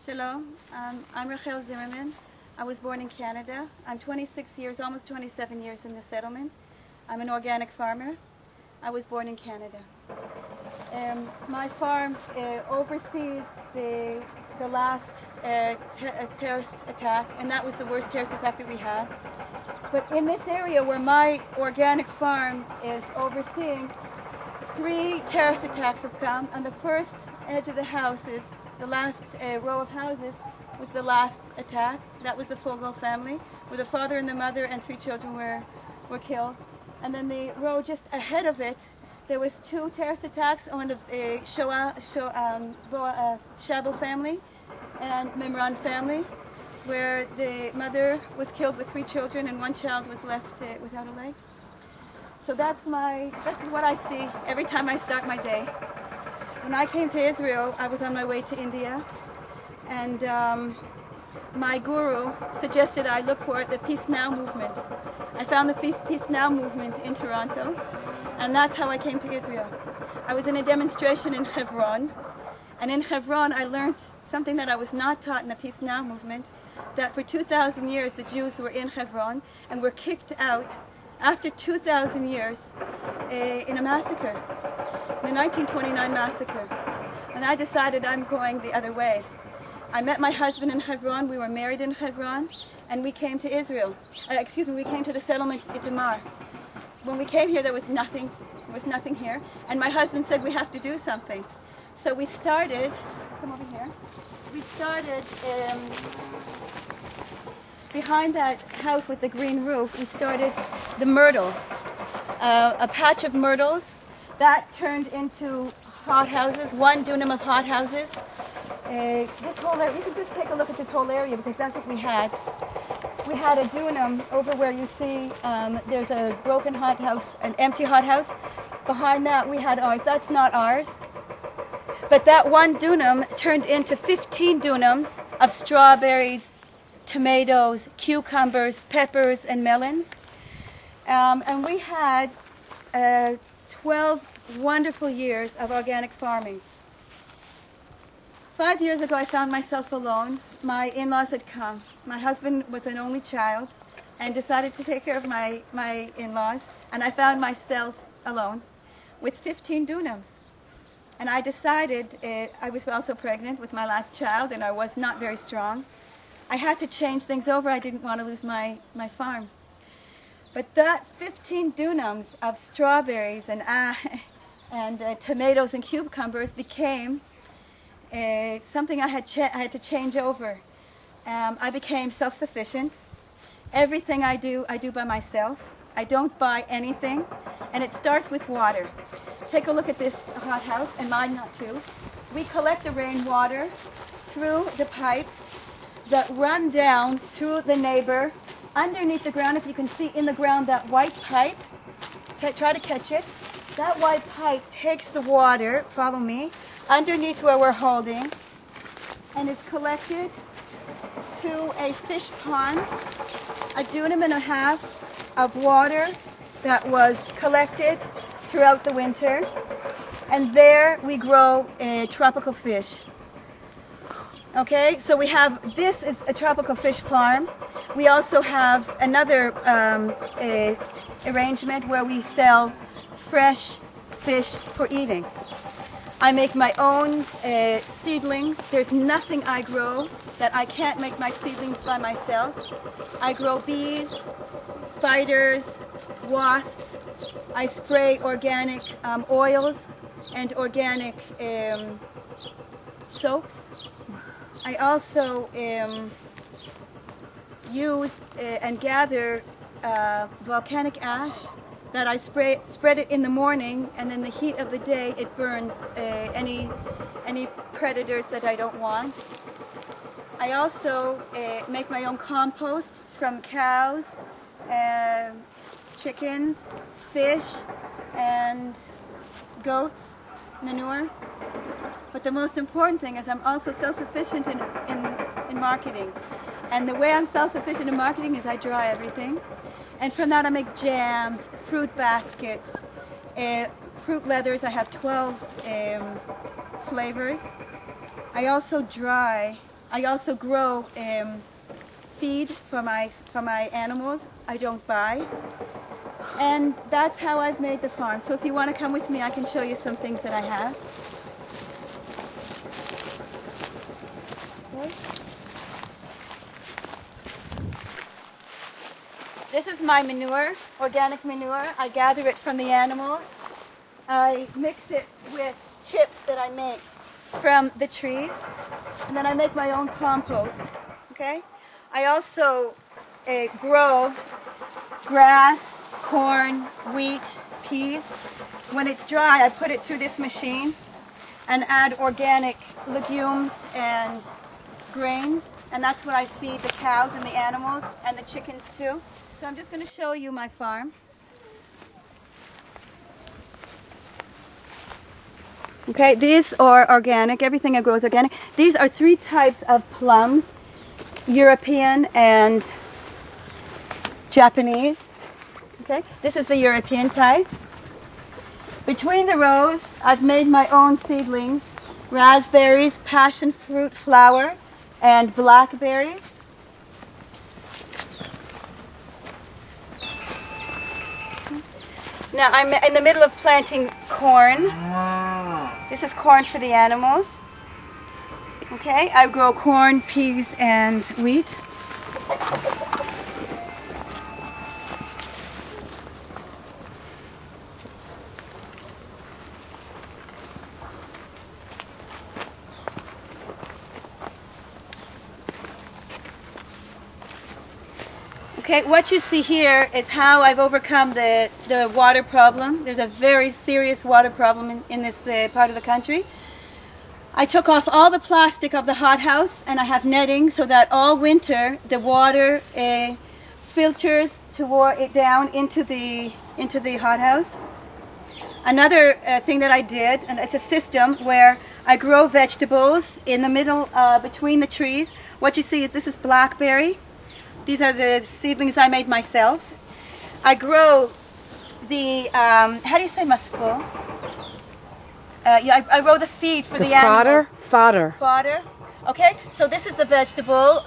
Shalom. I'm Rachel Zimmerman. I was born in Canada. I'm 26 years, almost 27 years in the settlement. I'm an organic farmer. I was born in Canada. My farm oversees the last terrorist attack, and that was the worst terrorist attack that we had. But in this area where my organic farm is overseeing, 3 terrorist attacks have come, and the first edge of the houses, the last row of houses, was the last attack. That was the Fogel family, where the father and the mother and 3 children were killed. And then the row just ahead of it, there was 2 terrorist attacks on the Shabo family and Mimran family, where the mother was killed with 3 children and 1 child was left without a leg. So that's what I see every time I start my day. When I came to Israel, I was on my way to India, and my guru suggested I look for the Peace Now movement. I found the Peace Now movement in Toronto, and that's how I came to Israel. I was in a demonstration in Hebron, and in Hebron I learned something that I was not taught in the Peace Now movement, that for 2,000 years the Jews were in Hebron and were kicked out after 2,000 years in a massacre, the 1929 massacre. And I decided I'm going the other way. I met my husband in Hebron, we were married in Hebron, and we came to Israel. We came to the settlement Itamar. When we came here, there was nothing here, and my husband said we have to do something. So we started, come over here, we started behind that house with the green roof, we started the myrtle, a patch of myrtles that turned into hot houses, 1 dunam of hot houses. This whole area, you can just take a look at this whole area because that's what we had. We had a dunam over where you see there's a broken hot house, an empty hot house. Behind that we had ours. That's not ours. But that 1 dunam turned into 15 dunams of strawberries, tomatoes, cucumbers, peppers, and melons. And we had 12 wonderful years of organic farming. 5 years ago, I found myself alone. My in-laws had come. My husband was an only child and decided to take care of my in-laws, and I found myself alone with 15 dunams. And I decided, I was also pregnant with my last child, and I was not very strong. I had to change things over. I didn't want to lose my farm. But that 15 dunams of strawberries and tomatoes and cucumbers became something I had to change over. I became self-sufficient. Everything I do by myself. I don't buy anything, and it starts with water. Take a look at this hot house, and mine not too. We collect the rainwater through the pipes that run down through the neighbor, underneath the ground. If you can see in the ground that white pipe, try to catch it. That white pipe takes the water, follow me, underneath where we're holding, and is collected to a fish pond, a dunam and a half of water that was collected throughout the winter, and there we grow tropical fish. Okay, so we have, this is a tropical fish farm. We also have another arrangement where we sell fresh fish for eating. I make my own seedlings. There's nothing I grow that I can't make my seedlings by myself. I grow bees, spiders, wasps. I spray organic oils and organic soaps. I also use and gather volcanic ash that I spread it in the morning, and in the heat of the day it burns any predators that I don't want. I also make my own compost from cows, chickens, fish, and goats, manure. But the most important thing is I'm also self-sufficient in marketing. And the way I'm self-sufficient in marketing is I dry everything. And from that I make jams, fruit baskets, fruit leathers. I have 12 flavors. I also dry I also grow feed for my animals. I don't buy. And that's how I've made the farm. So if you want to come with me, I can show you some things that I have. Okay. This is my manure, organic manure. I gather it from the animals. I mix it with chips that I make from the trees. And then I make my own compost. Okay? I also grow grass, corn, wheat, peas. When it's dry, I put it through this machine and add organic legumes and grains, and that's what I feed the cows and the animals and the chickens too. So I'm just going to show you my farm. Okay, these are organic. Everything I grow is organic. These are 3 types of plums, European and Japanese. Okay, this is the European type. Between the rows, I've made my own seedlings, raspberries, passion fruit flower, and blackberries. Now I'm in the middle of planting corn. This is corn for the animals. Okay, I grow corn, peas, and wheat. Okay, what you see here is how I've overcome the water problem. There's a very serious water problem in this part of the country. I took off all the plastic of the hothouse and I have netting so that all winter the water filters it down into the hothouse. Another thing that I did, and it's a system where I grow vegetables in the middle between the trees. What you see is this is blackberry. These are the seedlings I made myself. I grow the, how do you say maspo? Yeah, I grow the feed for the animals. Fodder. Fodder. Okay, so this is the vegetable.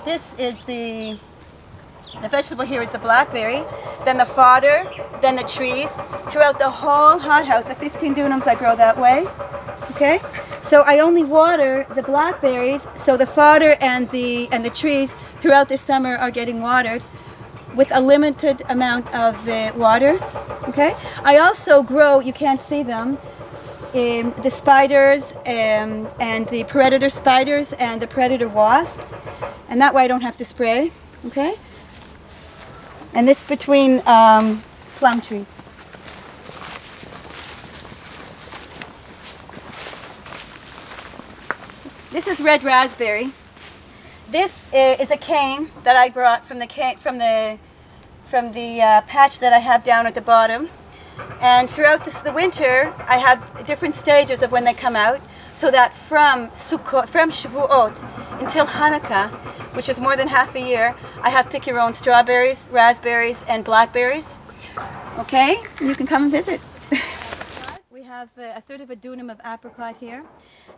This is the vegetable here is the blackberry, then the fodder, then the trees. Throughout the whole hothouse, the 15 dunums I grow that way. Okay, so I only water the blackberries, so the fodder and the trees throughout the summer are getting watered with a limited amount of water. Okay, I also grow, you can't see them, the spiders and the predator spiders and the predator wasps, and that way I don't have to spray. Okay, and this between plum trees. This is red raspberry. This is a cane that I brought from the patch that I have down at the bottom. And throughout the winter, I have different stages of when they come out, so that from Shavuot until Hanukkah, which is more than half a year, I have pick your own strawberries, raspberries, and blackberries. Okay, you can come and visit. We have a third of a dunam of apricot here.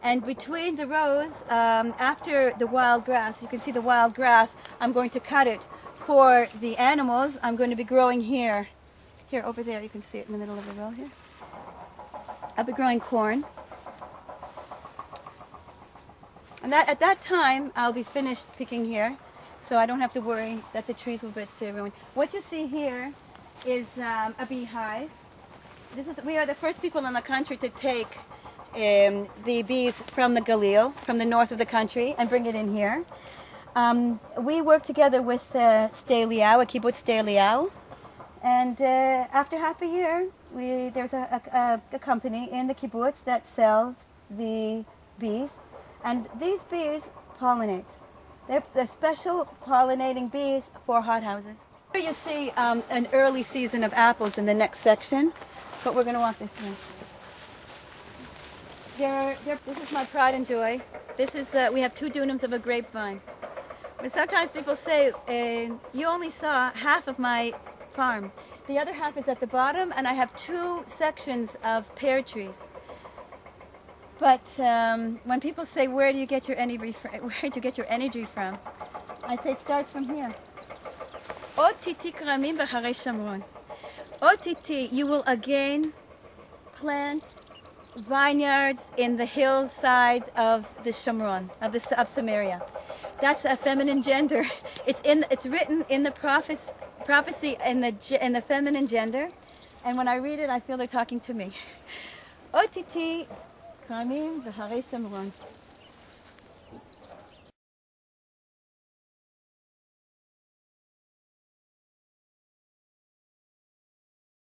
And between the rows, after the wild grass, you can see the wild grass, I'm going to cut it for the animals. I'm going to be growing here. Here, over there, you can see it in the middle of the row here. I'll be growing corn. And at that time, I'll be finished picking here, so I don't have to worry that the trees will get ruined. What you see here is a beehive. We are the first people in the country to take the bees from the Galil, from the north of the country, and bring it in here. We work together with Sde Eliyahu, a kibbutz Sde Eliyahu, and after half a year, there's a company in the kibbutz that sells the bees, and these bees pollinate. They're special pollinating bees for hothouses. Here you see an early season of apples in the next section, but we're going to walk this way. This is my pride and joy. This is we have 2 dunams of a grapevine. But sometimes people say, you only saw half of my farm. The other half is at the bottom, and I have 2 sections of pear trees. But when people say, where do you get your energy from? I say it starts from here. Otiti karamim b'harei Shamron. Otiti, you will again plant vineyards in the hillside of the Shamron, of Samaria. That's a feminine gender. It's written in the prophecy in the feminine gender, and when I read it, I feel they're talking to me. Otiti karamim b'harei Shamron.